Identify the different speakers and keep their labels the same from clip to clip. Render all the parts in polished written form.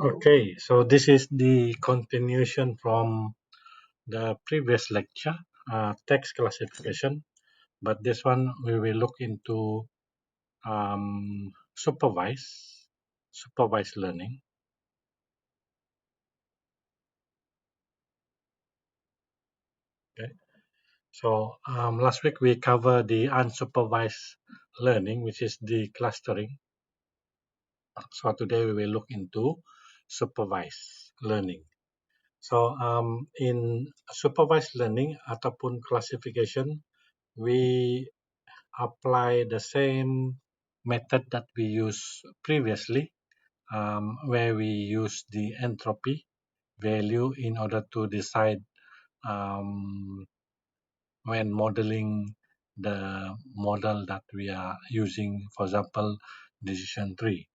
Speaker 1: Okay, so this is the continuation from the previous lecture, text classification, but this one we will look into supervised learning. Okay, so last week we covered the unsupervised learning, which is the clustering. So today we will look into supervised learning. So in supervised learning ataupun classification, we apply the same method that we used previously, where we use the entropy value in order to decide um, when modeling the model that we are using, for example, decision tree.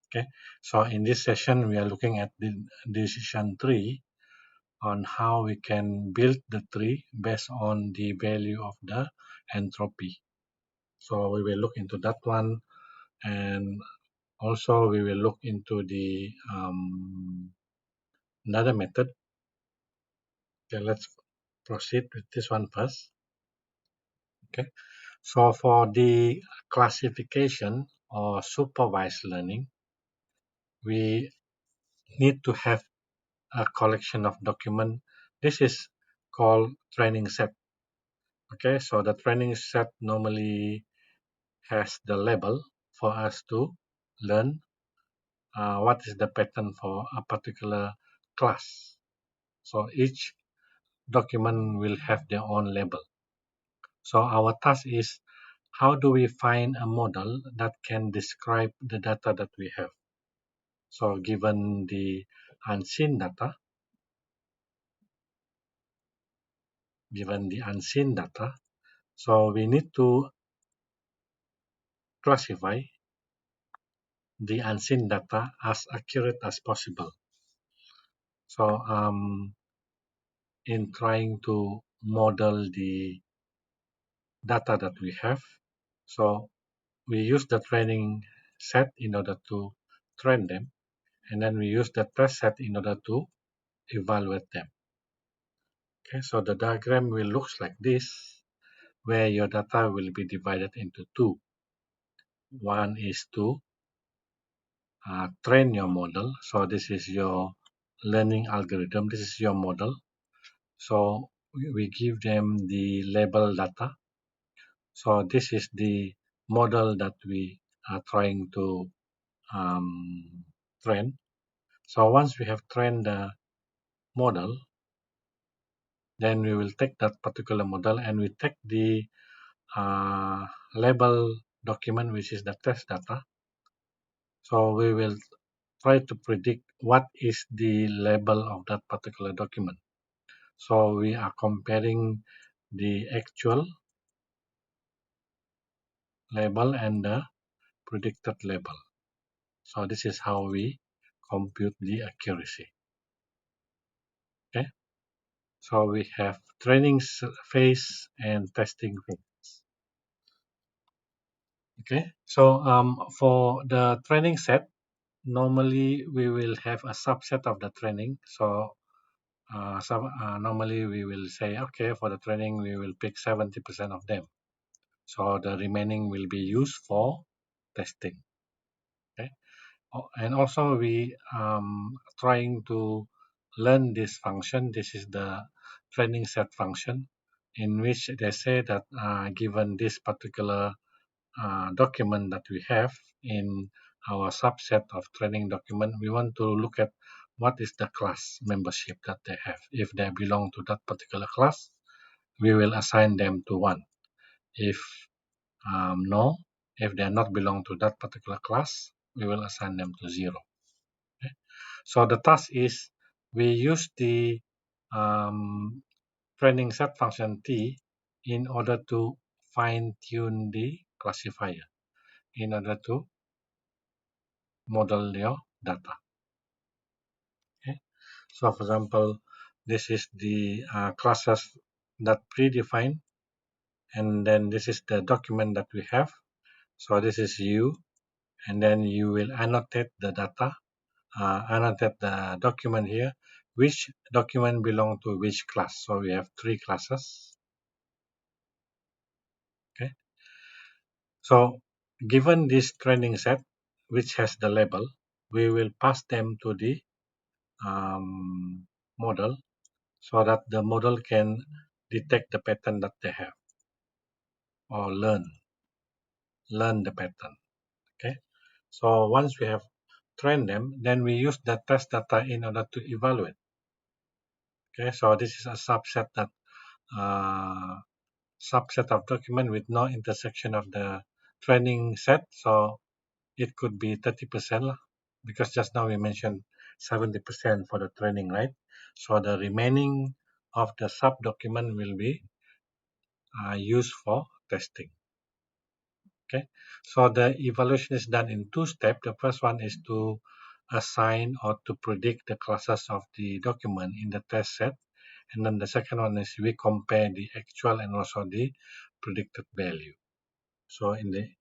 Speaker 1: Okay, so in this session, we are looking at the decision tree on how we can build the tree based on the value of the entropy. So we will look into that one, and also we will look into the another method. Okay, let's proceed with this one first. Okay, so for the classification or supervised learning, we need to have a collection of document. This is called training set. Okay, so the training set normally has the label for us to learn what is the pattern for a particular class. So each document will have their own label. So our task is, how do we find a model that can describe the data that we have? So given the unseen data, so we need to classify the unseen data as accurate as possible. So in trying to model the data that we have, so we use the training set in order to train them, and then we use the test set in order to evaluate them. Okay, so the diagram will look like this, where your data will be divided into two. One is to train your model. So this is your learning algorithm. This is your model. So we give them the label data. So this is the model that we are trying to train. So once we have trained the model, then we will take that particular model and we take the label document, which is the test data. So we will try to predict what is the label of that particular document. So we are comparing the actual label and the predicted label. So this is how we compute the accuracy. Okay. So we have training phase and testing phase. Okay. So for the training set, normally we will have a subset of the training. So normally we will say, okay, for the training we will pick 70% of them. So the remaining will be used for testing. Okay. And also we trying to learn this function. This is the training set function, in which they say that given this particular document that we have in our subset of training document, we want to look at what is the class membership that they have. If they belong to that particular class, we will assign them to 1. If no, if they are not belong to that particular class, we will assign them to 0. Okay? So the task is, we use the um, training set function T in order to fine tune the classifier, in order to model your data. Okay? So for example, this is the classes that predefined, and then this is the document that we have. So this is you, and then you will annotate the data. annotate the document here, which document belong to which class. So we have three classes. Okay. So given this training set, which has the label, we will pass them to the model so that the model can detect the pattern that they have or learn the pattern. Okay. So once we have trained them, then we use the test data in order to evaluate. Okay. So this is a uh, subset of document with no intersection of the training set. So it could be 30% lah, because just now we mentioned 70% for the training, right? So the remaining of the sub document will be used for testing. Okay, so the evaluation is done in two steps. The first one is to assign or to predict the classes of the document in the test set, and then the second one is we compare the actual and also the predicted value. So in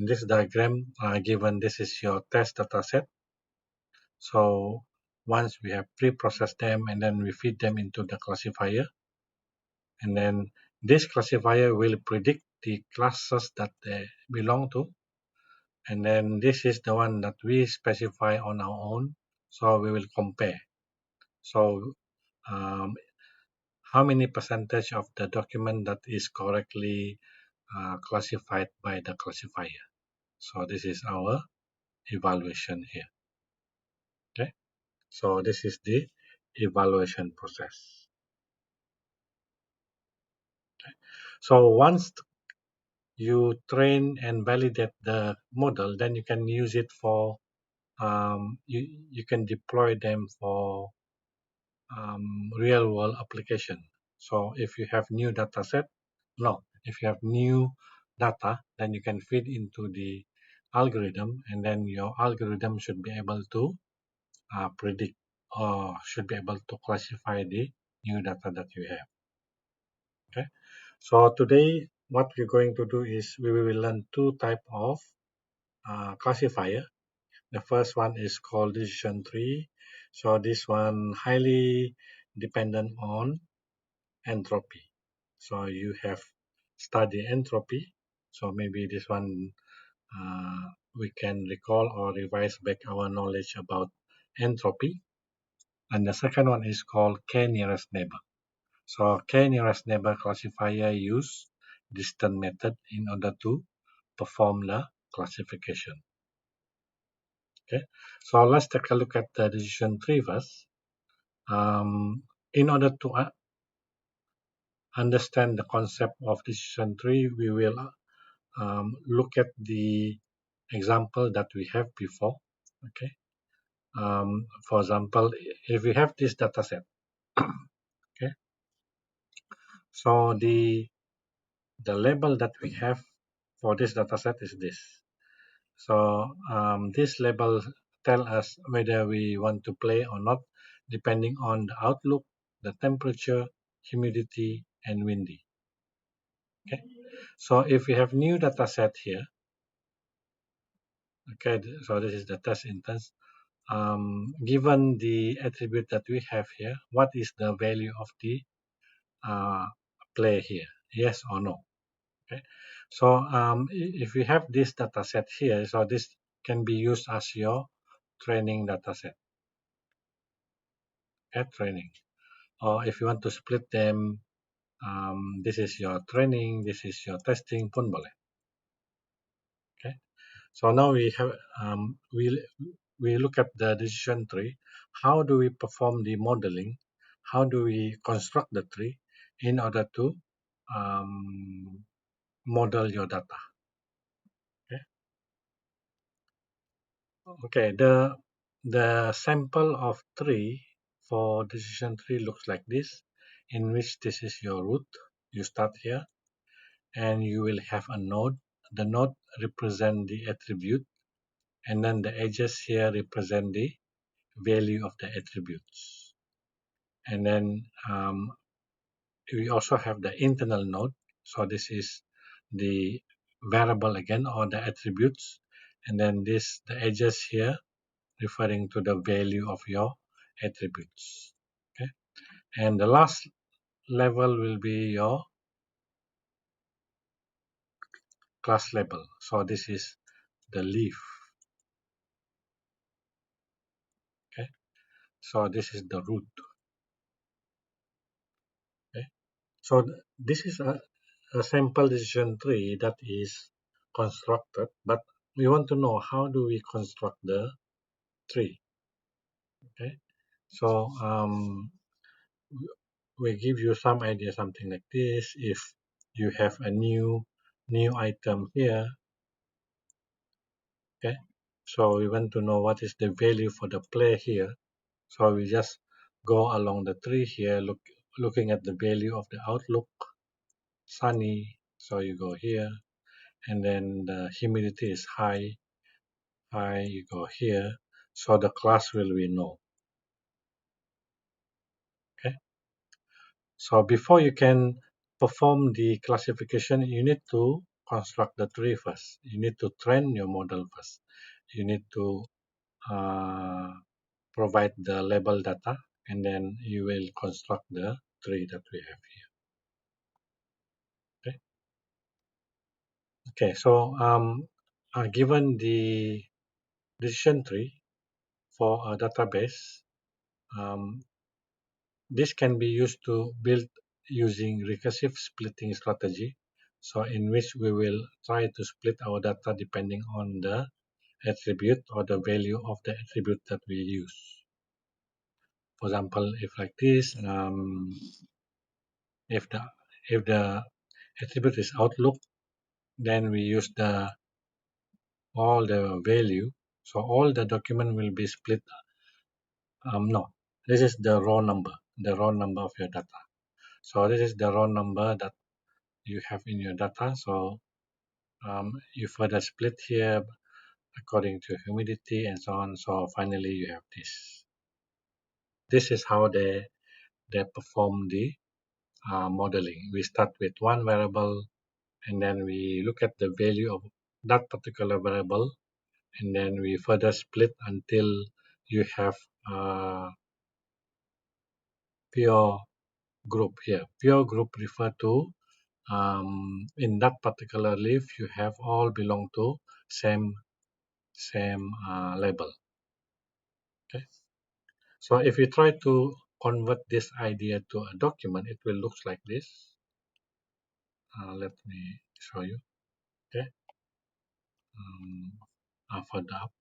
Speaker 1: this diagram, given this is your test data set. So once we have pre-processed them and then we feed them into the classifier, and then this classifier will predict the classes that they belong to, and then this is the one that we specify on our own. So we will compare. So um, how many percentage of the document that is correctly classified by the classifier. So this is our evaluation here. Okay. So this is the evaluation process. So once you train and validate the model, then you can use it for you can deploy them for real world application. So if you have new data set, no, if you have new data, then you can feed into the algorithm, and then your algorithm should be able to predict or should be able to classify the new data that you have. Okay. So today, what we're going to do is we will learn two type of classifier. The first one is called decision tree. So this one highly dependent on entropy. So you have studied entropy. So maybe this one we can recall or revise back our knowledge about entropy. And the second one is called k nearest neighbor. So k nearest neighbor classifier use distant method in order to perform the classification. Okay, so let's take a look at the decision tree first. In order to understand the concept of decision tree, we will look at the example that we have before. Okay, for example, if we have this data set, okay, so the label that we have for this data set is this. So this label tell us whether we want to play or not, depending on the outlook, the temperature, humidity, and windy. Okay. So if we have new data set here, okay, so this is the test instance. Given the attribute that we have here, what is the value of the uh, play here? Yes or no? Okay. So if we have this data set here, so this can be used as your training data set. Okay, training. Or if you want to split them, this is your training, this is your testing pun boleh. Okay. So now we have we look at the decision tree. How do we perform the modeling? How do we construct the tree in order to um, model your data? Okay. Okay. The sample of tree for decision tree looks like this, in which this is your root. You start here, and you will have a node. The node represent the attribute, and then the edges here represent the value of the attributes. And then we also have the internal node. So this is the variable again or the attributes. And then the edges here referring to the value of your attributes. Okay, and the last level will be your class label. So this is the leaf. Okay, so this is the root. Okay, so this is a sample decision tree that is constructed, but we want to know how do we construct the tree. Okay, so we give you some idea, something like this. If you have a new item here, okay, so we want to know what is the value for the player here. So we just go along the tree here, looking at the value of the outlook, sunny. So you go here, and then the humidity is high. You go here. So the class will be no. Okay. So before you can perform the classification, you need to construct the tree first. You need to train your model first. You need to uh, provide the label data, and then you will construct the tree that we have here. Okay. Okay. So given the decision tree for a database, um, this can be used to build using recursive splitting strategy. So in which we will try to split our data depending on the attribute or the value of the attribute that we use. For example, if like this, if the attribute is outlook, then we use the all the value. So all the document will be split. No, this is the raw number of your data. So this is the raw number that you have in your data. So you further split here according to humidity and so on. So finally you have this. This is how they perform the modeling. We start with one variable and then we look at the value of that particular variable and then we further split until you have pure group here. Pure group refer to in that particular leaf you have all belong to same label. Okay. So if you try to convert this idea to a document, it will look like this. Let me show you. Okay. Further up.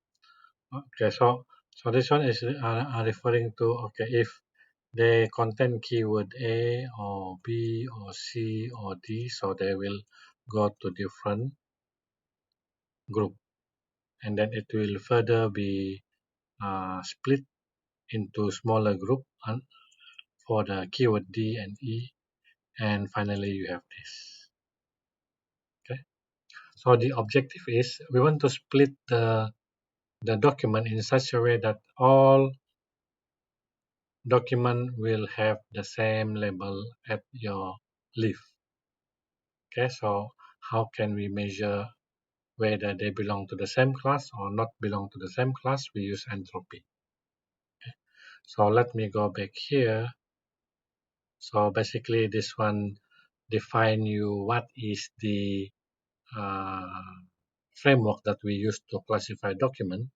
Speaker 1: Okay. So this one is referring to okay if they contain keyword A or B or C or D, so they will go to different group, and then it will further be split into smaller group and for the keyword D and E, and finally you have this. Okay, so the objective is we want to split the document in such a way that all document will have the same label at your leaf. Okay, so how can we measure whether they belong to the same class or not belong to the same class? We use entropy. Okay. So let me go back here. So basically this one define you what is the uh, framework that we use to classify document.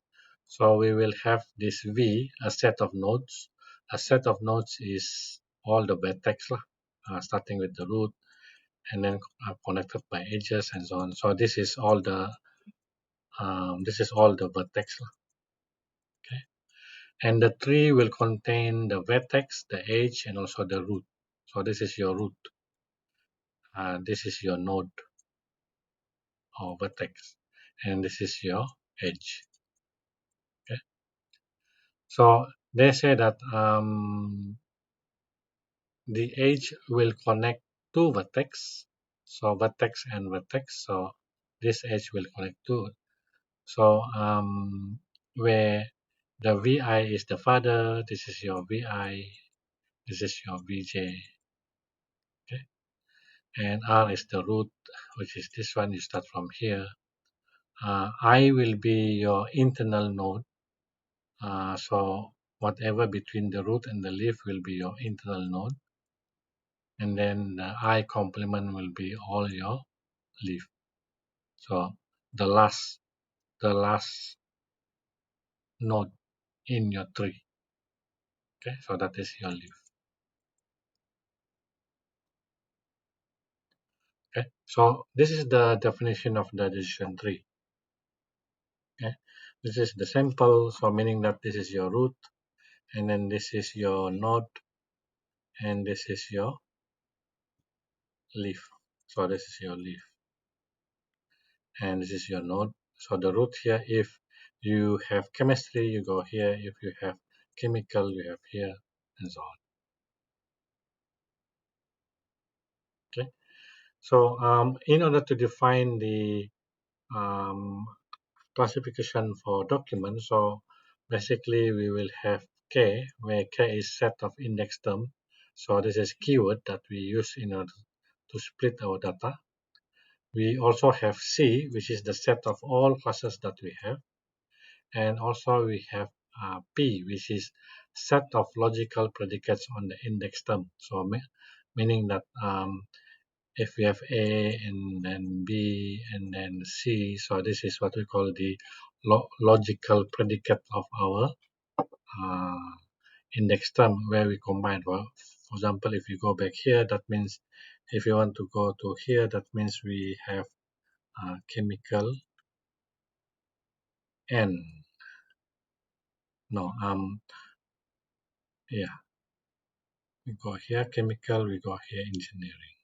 Speaker 1: So we will have this V, a set of nodes. A set of nodes is all the vertex, starting with the root and then connected by edges and so on. So this is all the vertex. Okay, and the tree will contain the vertex, the edge, and also the root. So this is your root. This is your node or vertex, and this is your edge. Okay, so they say that the edge will connect two vertex, so vertex and vertex. So this edge will connect two. So where the Vi is the father, this is your Vi, this is your Vj, okay, and R is the root, which is this one. You start from here. I will be your internal node, So whatever between the root and the leaf will be your internal node, and then the I complement will be all your leaf. So the last node in your tree. Okay, so that is your leaf. Okay, so this is the definition of the decision tree. Okay, this is the sample, so meaning that this is your root, and then this is your node, and this is your leaf. So this is your leaf, and this is your node. So the root here, if you have chemistry, you go here. If you have chemical, you have here, and so on. Okay. So in order to define the um, classification for documents, so basically we will have K, where K is set of index term. So this is keyword that we use in order to split our data. We also have C, which is the set of all classes that we have. And also we have P, which is set of logical predicates on the index term. So meaning that if we have A and then B and then C, so this is what we call the logical predicate of our uh, index term where we combine. Well, for example, if you go back here, that means if you want to go to here, that means we have chemical N. No, yeah, we go here chemical, we go here engineering.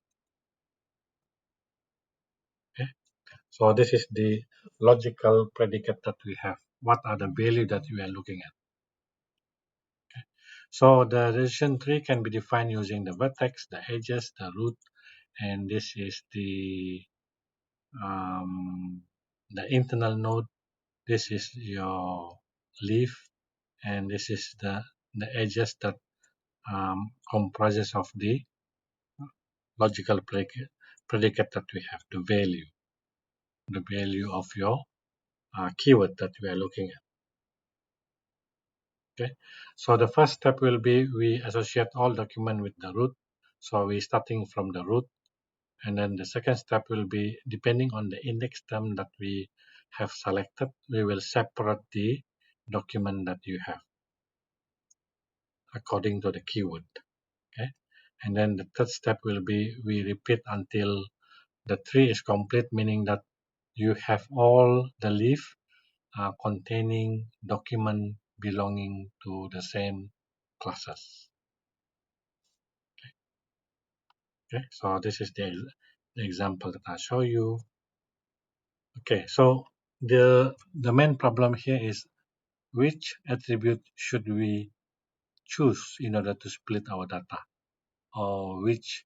Speaker 1: Okay, so this is the logical predicate that we have. What are the value that we are looking at? So the decision tree can be defined using the vertex, the edges, the root, and this is um, the internal node. This is your leaf, and this is the edges that comprises of the logical predicate that we have, the value of your keyword that we are looking at. Okay, so the first step will be we associate all document with the root. So we starting from the root, and then the second step will be depending on the index term that we have selected, we will separate the document that you have according to the keyword. Okay, and then the third step will be we repeat until the tree is complete, meaning that you have all the leaf containing document belonging to the same classes. Okay, so this is the example that I show you. Okay, so the main problem here is which attribute should we choose in order to split our data, or which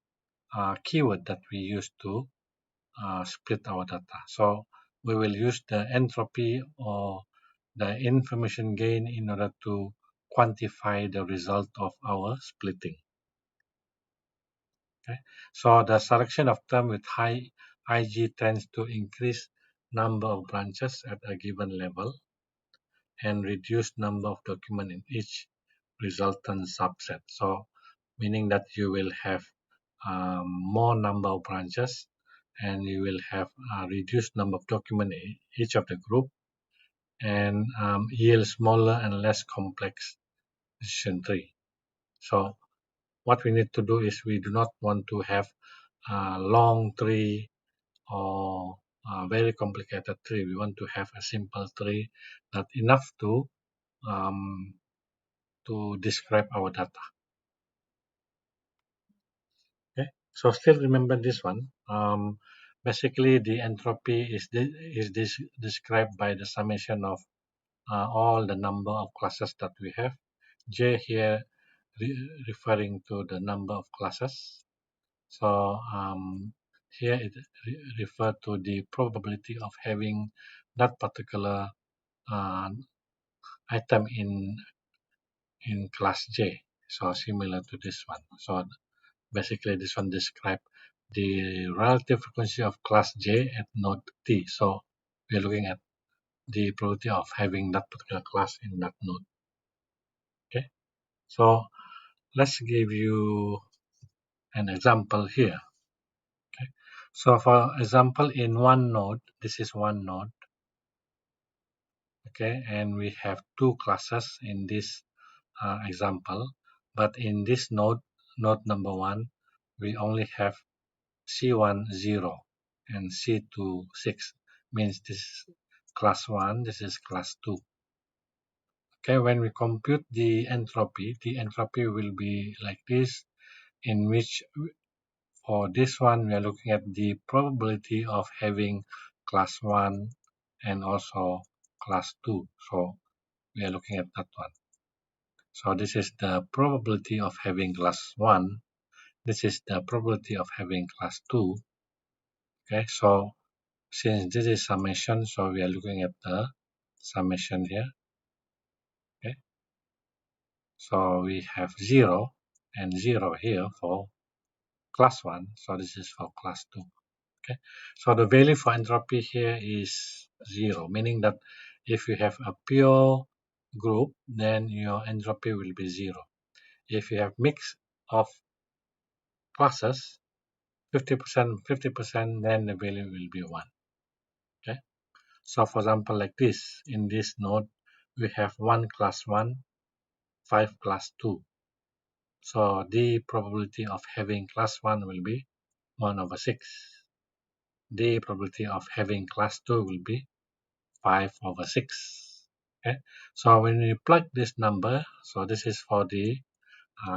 Speaker 1: keyword that we use to split our data. So we will use the entropy or the information gain in order to quantify the result of our splitting. Okay, so the selection of term with high Ig tends to increase number of branches at a given level and reduce number of document in each resultant subset. So meaning that you will have more number of branches and you will have a reduced number of document in each of the group, and yield smaller and less complex decision tree. So what we need to do is we do not want to have a long tree or a very complicated tree. We want to have a simple tree that enough um, to describe our data. Okay, so still remember this one. Basically, the entropy is described by the summation of all the number of classes that we have. J here referring to the number of classes. So here it refer to the probability of having that particular uh, item in class J. So similar to this one. So basically, this one describe the relative frequency of class J at node T. So we're looking at the probability of having that particular class in that node. Okay, so let's give you an example here. Okay, so for example, in one node, this is one node. Okay, and we have two classes in this example, but in this node, node number one, we only have C1 0 and C2 6, means this is class 1, this is class 2. Okay, when we compute the entropy will be like this, in which for this one we are looking at the probability of having class 1 and also class 2. So we are looking at that one. So this is the probability of having class 1. This is the probability of having class 2. Okay, so since this is summation, so we are looking at the summation here. Okay, so we have 0 and 0 here for class 1. So this is for class 2. Okay, so the value for entropy here is 0, meaning that if you have a pure group, then your entropy will be 0. If you have mix of classes, 50%, 50%, then the value will be 1. Okay, so for example, like this, in this node, we have 1 class 1, 5 class 2. So the probability of having class 1 will be 1 over 6. The probability of having class 2 will be 5 over 6. Okay, so when we plug this number, so this is for the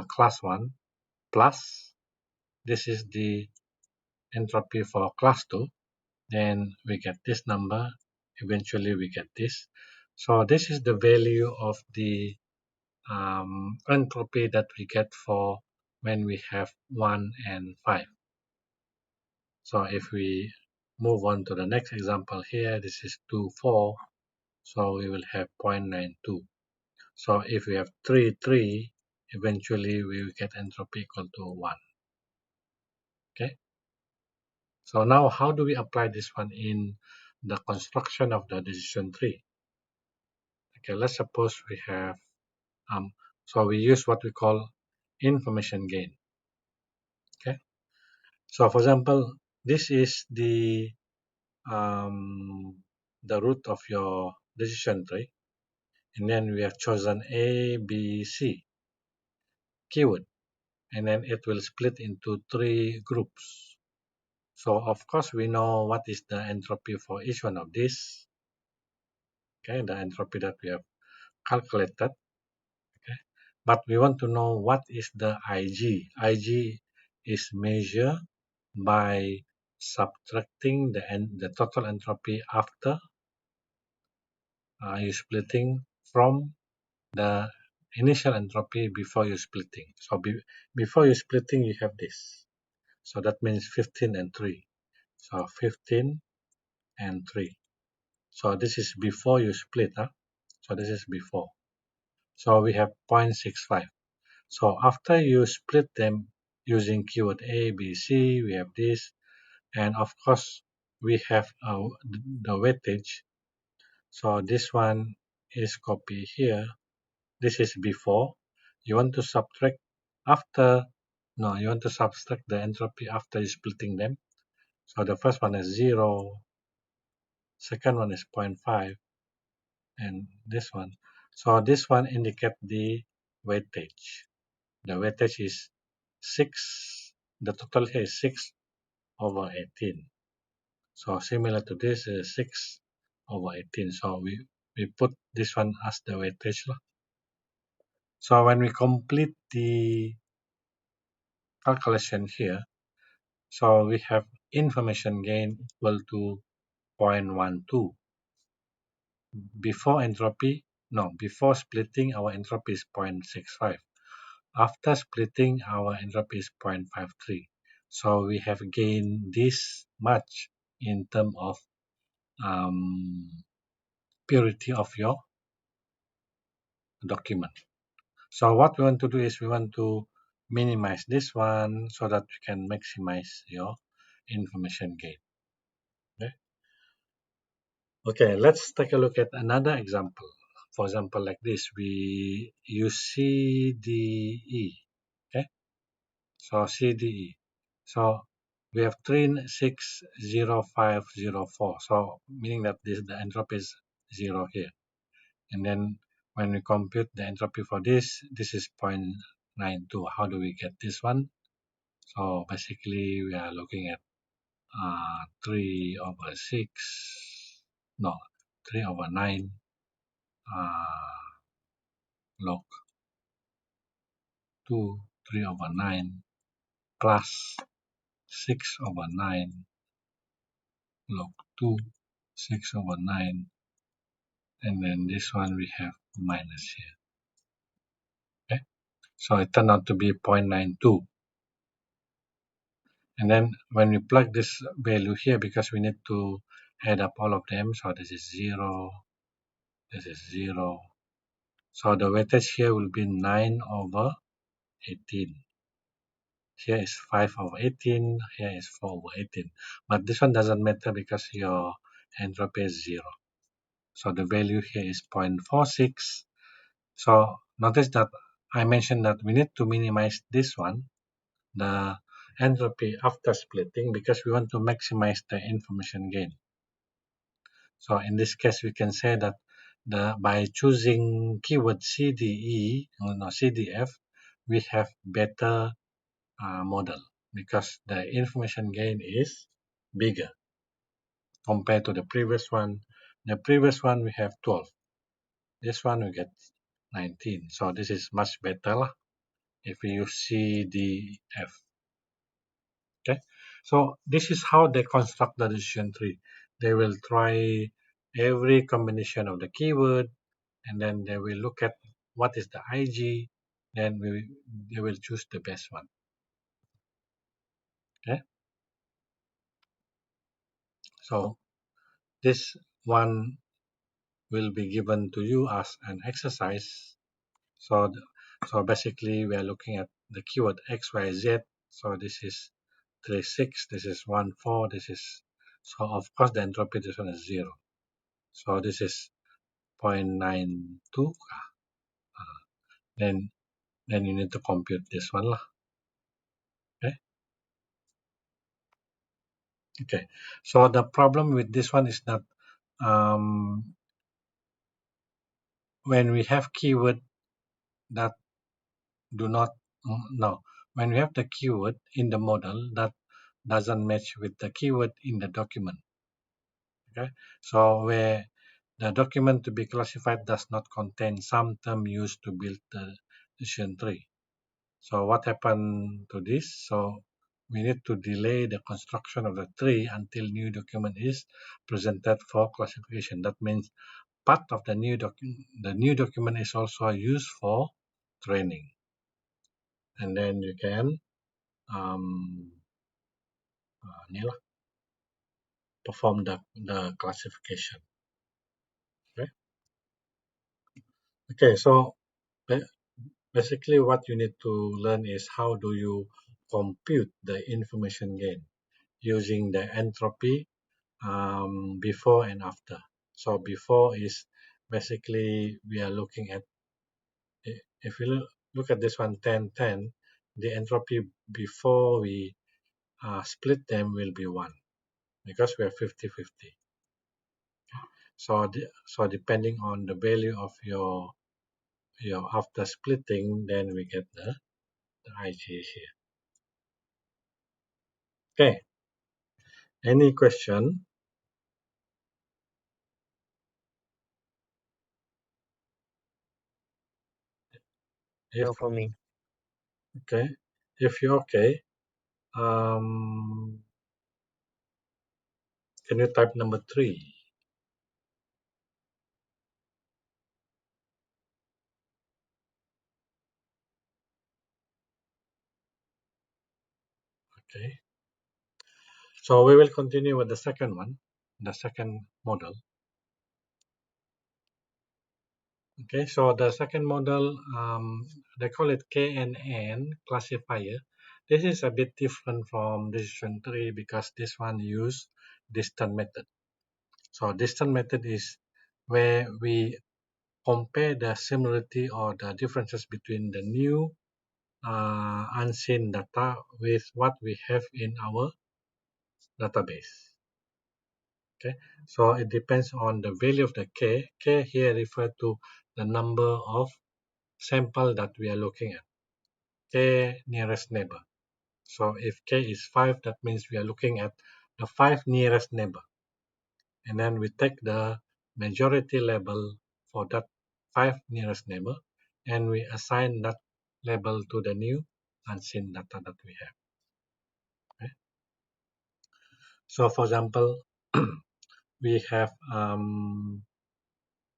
Speaker 1: class 1 plus this is the entropy for class 2, then we get this number. Eventually we get this. So this is the value of the entropy that we get for when we have 1 and 5. So if we move on to the next example here, this is 2, 4. So we will have 0.92. So if we have 3, 3, eventually we will get entropy equal to 1. Okay. So now how do we apply this one in the construction of the decision tree? Okay, let's suppose we have, so we use what we call information gain. Okay. So for example, this is the root of your decision tree, and then we have chosen A, B, C keyword, and then it will split into 3 groups. So of course we know what is the entropy for each one of these. Okay, the entropy that we have calculated. Okay, but we want to know what is the IG. IG is measured by subtracting the total entropy after you splitting from the initial entropy before you splitting. So before you splitting, you have this. So that means 15 and 3. So 15 and 3. So this is before you split. Huh? So this is before. So we have 0.65. So after you split them using keyword A, B, C, we have this. And of course, we have the weightage. So this one is copy here. This is before. You want to subtract after, no, you want to subtract the entropy after you splitting them. So the first one is 0, second one is 0.5, and this one. So this one indicate the weightage. The weightage is 6, the total here is 6 over 18. So similar to this is 6 over 18. So we put this one as the weightage. So when we complete the calculation here, so we have information gain equal to 0.12. Before entropy, no, before splitting, our entropy is 0.65. After splitting, our entropy is 0.53. So we have gained this much in terms of purity of your document. So what we want to do is we want to minimize this one so that we can maximize your information gain. Okay, let's take a look at another example. For example, like this, we use CDE. Okay, so CDE. So we have 360504. So meaning that this the entropy is 0 here. And then when we compute the entropy for this is 0.92. How do we get this one? So basically we are looking at 3 over 6, no, 3 over 9 uh, log 2, 3 over 9 plus 6 over 9 log 2, 6 over 9, and then this one we have minus here. Okay, so it turned out to be 0.92. And then when we plug this value here, because we need to add up all of them, so this is 0, this is 0. So the weightage here will be 9 over 18. Here is 5 over 18, here is 4 over 18. But this one doesn't matter because your entropy is 0. So the value here is 0.46. So notice that I mentioned that we need to minimize this one, the entropy after splitting, because we want to maximize the information gain. So in this case, we can say that by choosing keyword CDE, no, CDF, we have better model because the information gain is bigger compared to the previous one. The previous one we have 12. This one we get 19. So this is much better lah, if we use CDF. Okay. So this is how they construct the decision tree. They will try every combination of the keyword, and then they will look at what is the IG, then they will choose the best one. Okay. So this one will be given to you as an exercise. So, so basically we are looking at the keyword X, Y, Z. So this is 3, 6, this is 1, 4, this is, so of course the entropy this one is 0. So this is 0.92. Then you need to compute this one lah. Okay. Okay. So the problem with this one is that when we have keyword that do not no, when we have the keyword in the model that doesn't match with the keyword in the document. Okay, so where the document to be classified does not contain some term used to build the decision tree. So what happened to this? So we need to delay the construction of the tree until new document is presented for classification. That means part of the new document is also used for training, and then you can um, perform the classification. Okay. Okay. So basically, what you need to learn is how do you compute the information gain using the entropy before and after. So before is basically we are looking at, if you look at this one 10 10, the entropy before we split them will be 1 because we are 50-50. So depending on the value of your after splitting, then we get the IG here. Okay. Any question? If
Speaker 2: No, for me.
Speaker 1: okay, if you're okay, um, can you type number 3? Okay. So we will continue with the second one, the second model. Okay, so the second model, they call it KNN classifier. This is a bit different from decision tree because this one use distant method. So distant method is where we compare the similarity or the differences between the new unseen data with what we have in our database. Okay, so it depends on the value of the k. K here refer to the number of sample that we are looking at. K nearest neighbor. So if k is 5, that means we are looking at the 5 nearest neighbor. And then we take the majority label for that 5 nearest neighbor and we assign that label to the new unseen data that we have. Okay? So for example, we have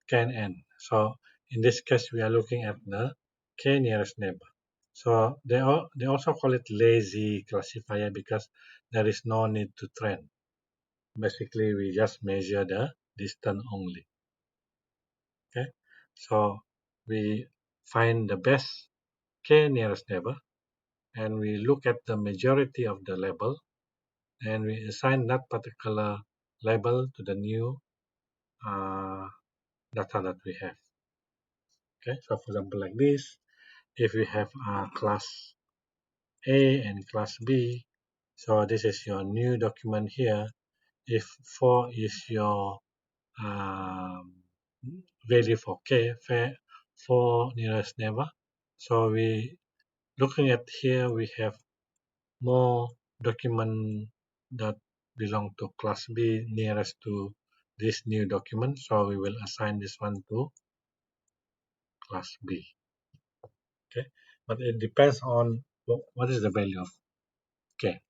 Speaker 1: k and n. So in this case, we are looking at the k nearest neighbor. So they also call it lazy classifier because there is no need to train. Basically, we just measure the distance only. Okay, so we find the best k nearest neighbor and we look at the majority of the label and we assign that particular label to the new uh, data that we have. Okay, so for example, like this, if we have class A and class B, so this is your new document here. If 4 is your um, value for K, 4 nearest neighbor, so we looking at here, we have more document that belong to class B nearest to this new document, so we will assign this one to class B. Okay, but it depends on what is the value of K.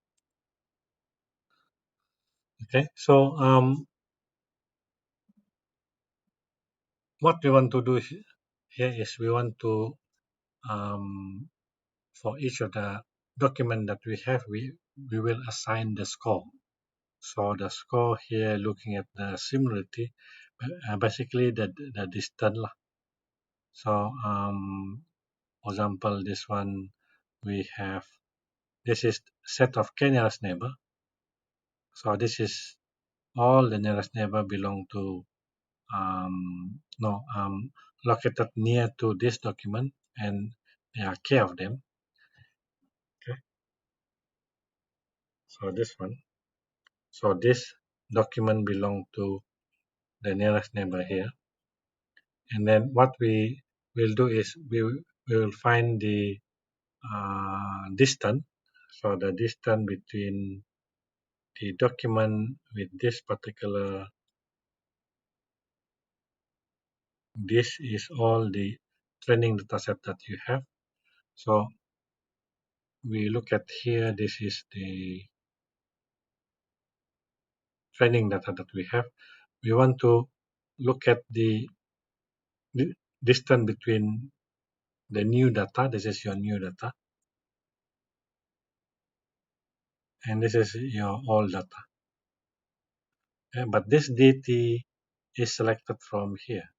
Speaker 1: Okay, so what we want to do here is we want to um, for each of the document that we have, we will assign the score. So the score here, looking at the similarity, basically the distance lah. So for example, this one we have this is set of k nearest neighbor. So this is all the nearest neighbor belong to no located near to this document and there are k of them. Okay, so this one, so this document belong to the nearest neighbor here, and then what we will do is we will find the distance. So the distance between the document with this particular, this is all the training dataset that you have. So we look at here, this is the training data that we have. We want to look at the distance between the new data. This is your new data, and this is your old data. Okay, but this dt is selected from here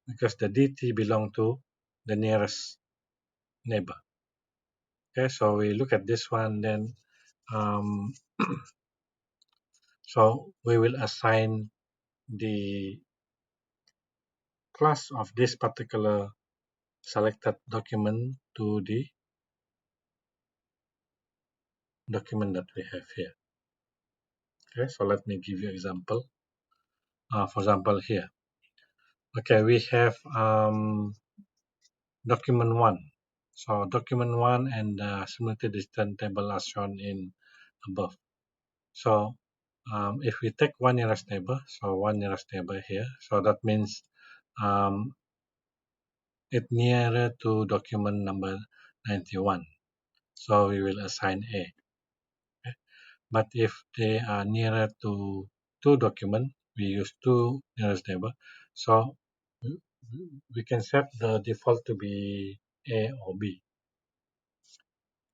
Speaker 1: because the dt belong to the nearest neighbor. Okay, so we look at this one, then um, so we will assign the class of this particular selected document to the document that we have here. Okay, so let me give you example. For example, here. Okay, we have document 1. So document 1 and the similarity distance table are shown in above. So if we take one nearest neighbor, so one nearest neighbor here, so that means it nearer to document number 91. So we will assign A. Okay? But if they are nearer to two documents, we use two nearest neighbor. So we can set the default to be A or B.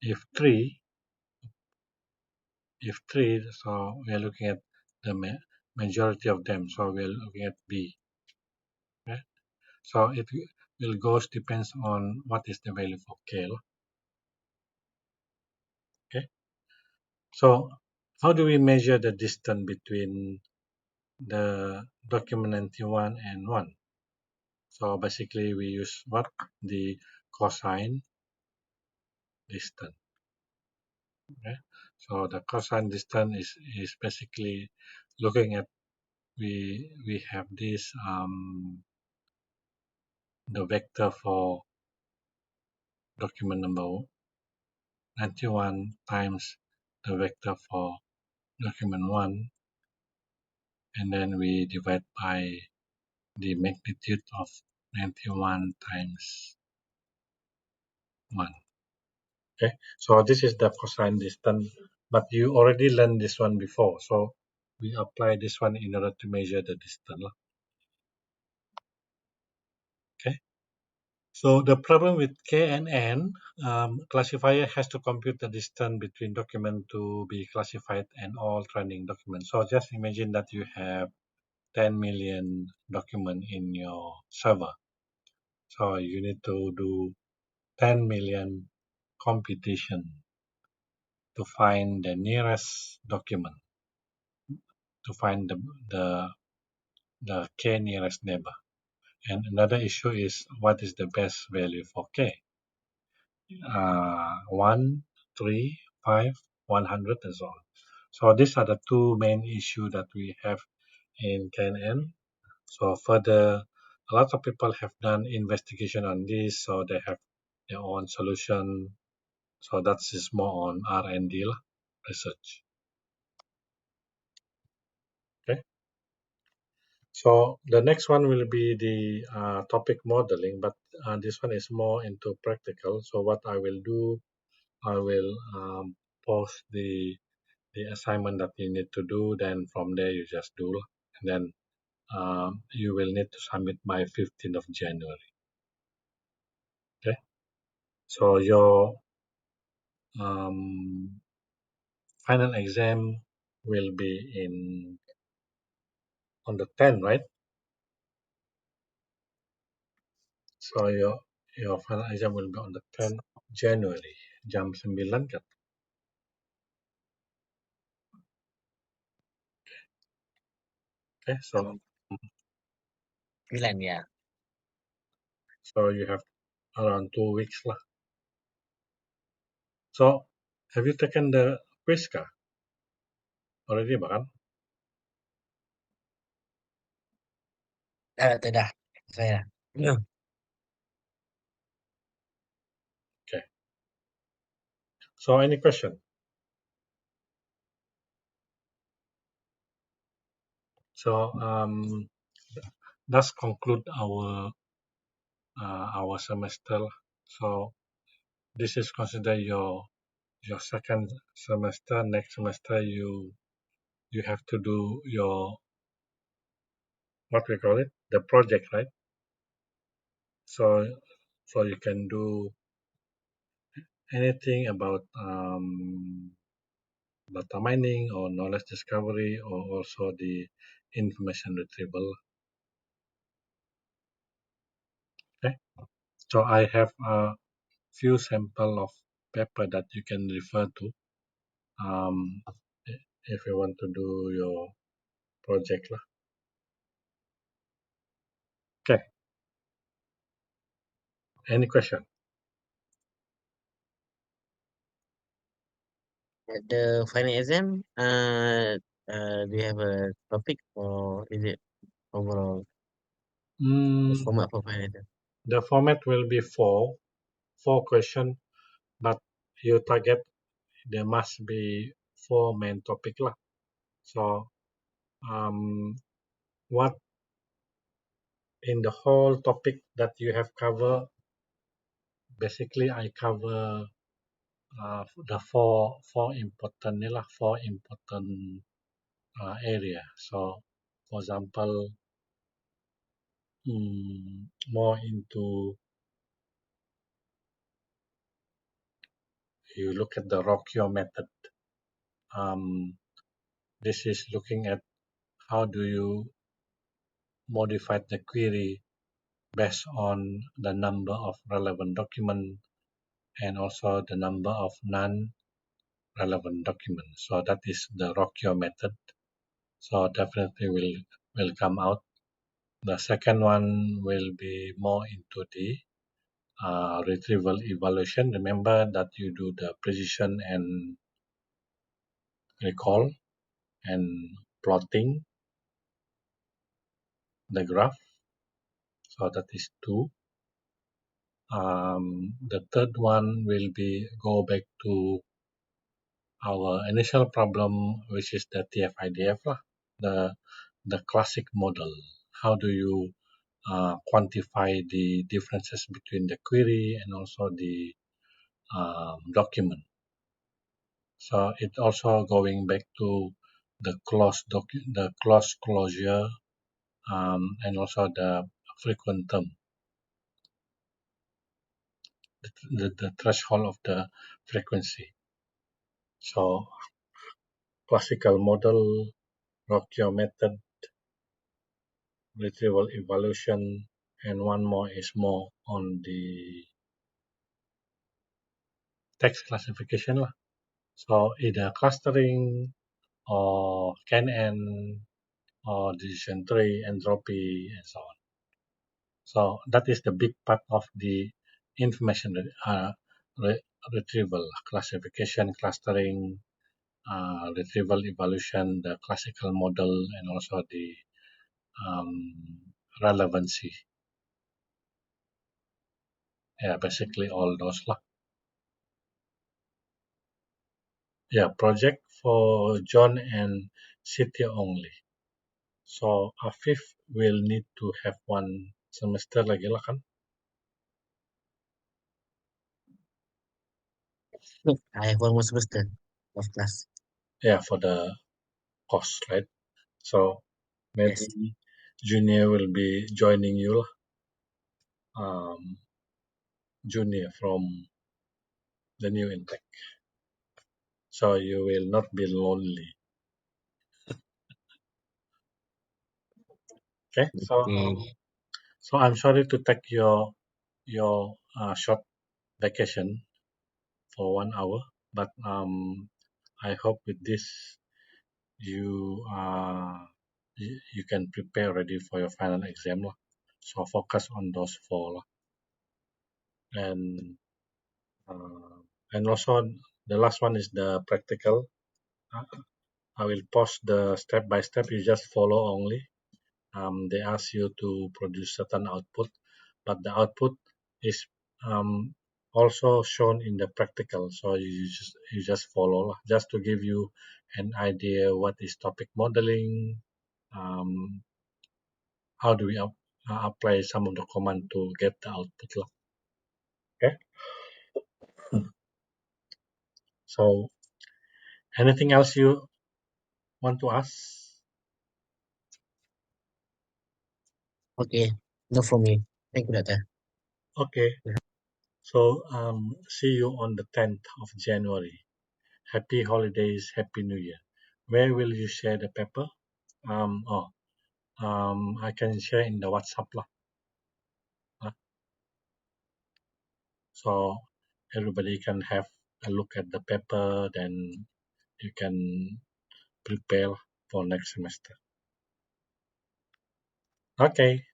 Speaker 1: If three, so we are looking at the majority of them. So we are looking at B. Okay? So it will goes depends on what is the value for K. Okay. So how do we measure the distance between the document 91 and 1. So basically we use what? The cosine distance. Okay? So the cosine distance is basically looking at we have this the vector for document number 91 times the vector for document 1, and then we divide by the magnitude of 91 times 1. Okay, so this is the cosine distance, but you already learned this one before, so we apply this one in order to measure the distance. Okay, so the problem with K and N, classifier has to compute the distance between document to be classified and all training documents. So just imagine that you have 10 million document in your server. So you need to do 10 million computation to find the nearest document, to find the K nearest neighbor. And another issue is what is the best value for K? 1, 3, 5, 100, and so on. So these are the two main issues that we have in KNN. So further, a lot of people have done investigation on this, so they have their own solution. So that's is more on R&D research. Okay. So the next one will be the topic modeling, but this one is more into practical. So what I will do, I will post the assignment that you need to do. Then from there you just do, and then you will need to submit by 15th of January. Okay. So your um, final exam will be in on the 10th, right? So your final exam will be on the 10th January, jam 9 kan? Okay, so
Speaker 2: 9 ya.
Speaker 1: so you have around 2 weeks lah. So have you taken the quiz kah? Already kan?
Speaker 2: Itu dah. Saya.
Speaker 1: Okay. So any question? So that's conclude our semester lah. So this is considered your second semester. Next semester you have to do your what we call it, the project, right? So you can do anything about data mining or knowledge discovery or also the information retrieval. Okay. So I have a few sample of paper that you can refer to um, if you want to do your project lah. Okay. Any question?
Speaker 2: The final exam, do you have a topic or is it overall the
Speaker 1: Mm,
Speaker 2: format for final exam?
Speaker 1: the format will be four question, but you target there must be four main topic lah. So what in the whole topic that you have covered, basically I cover the four important ni lah, four important area. So for example, more into you look at the Rockio method. This is looking at how do you modify the query based on the number of relevant document and also the number of non-relevant documents. So that is the Rockio method. So definitely will come out. The second one will be more into the retrieval evaluation. Remember that you do the precision and recall and plotting the graph. So that is two. The third one will be go back to our initial problem, which is the TF-IDF, lah, the classic model. How do you quantify the differences between the query and also the document? So it also going back to the clause closure, and also the frequent term, the threshold of the frequency. So classical model, Rocchio method, retrieval evaluation, and one more is more on the text classification lah. So either clustering or KNN or decision tree, entropy, and so on. So that is the big part of the information retrieval, classification, clustering, retrieval evaluation, the classical model, and also the um, relevancy. Yeah, basically all those lah. Yeah, project for John and Cynthia only. So Afif will need to have one semester lagi lah kan?
Speaker 2: I have one more semester of class.
Speaker 1: Yeah, for the course, right? So maybe
Speaker 2: Yes.
Speaker 1: junior will be joining you lah. Junior from the new intake. So you will not be lonely. Okay. So
Speaker 2: Okay.
Speaker 1: so I'm sorry to take your short vacation for 1 hour, but I hope with this you you can prepare ready for your final exam lah. So focus on those four lah. And uh, and also the last one is the practical. Uh, I will post the step by step. You just follow only. They ask you to produce certain output, but the output is also shown in the practical. So you just follow lah, just to give you an idea what is topic modeling, um, how do we apply some of the command to get the output lah. Okay. So anything else you want to ask?
Speaker 2: Okay. No from me. Thank you, Doctor.
Speaker 1: Okay. So see you on the 10th of January. Happy holidays, happy new year. Where will you share the paper? Oh, I can share in the WhatsApp lah. So everybody can have a look at the paper, then you can prepare for next semester. Okay,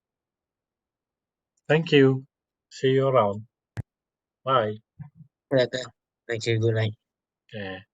Speaker 1: thank you. See you around. Bye.
Speaker 2: Doctor. Thank you. Good night.
Speaker 1: Okay.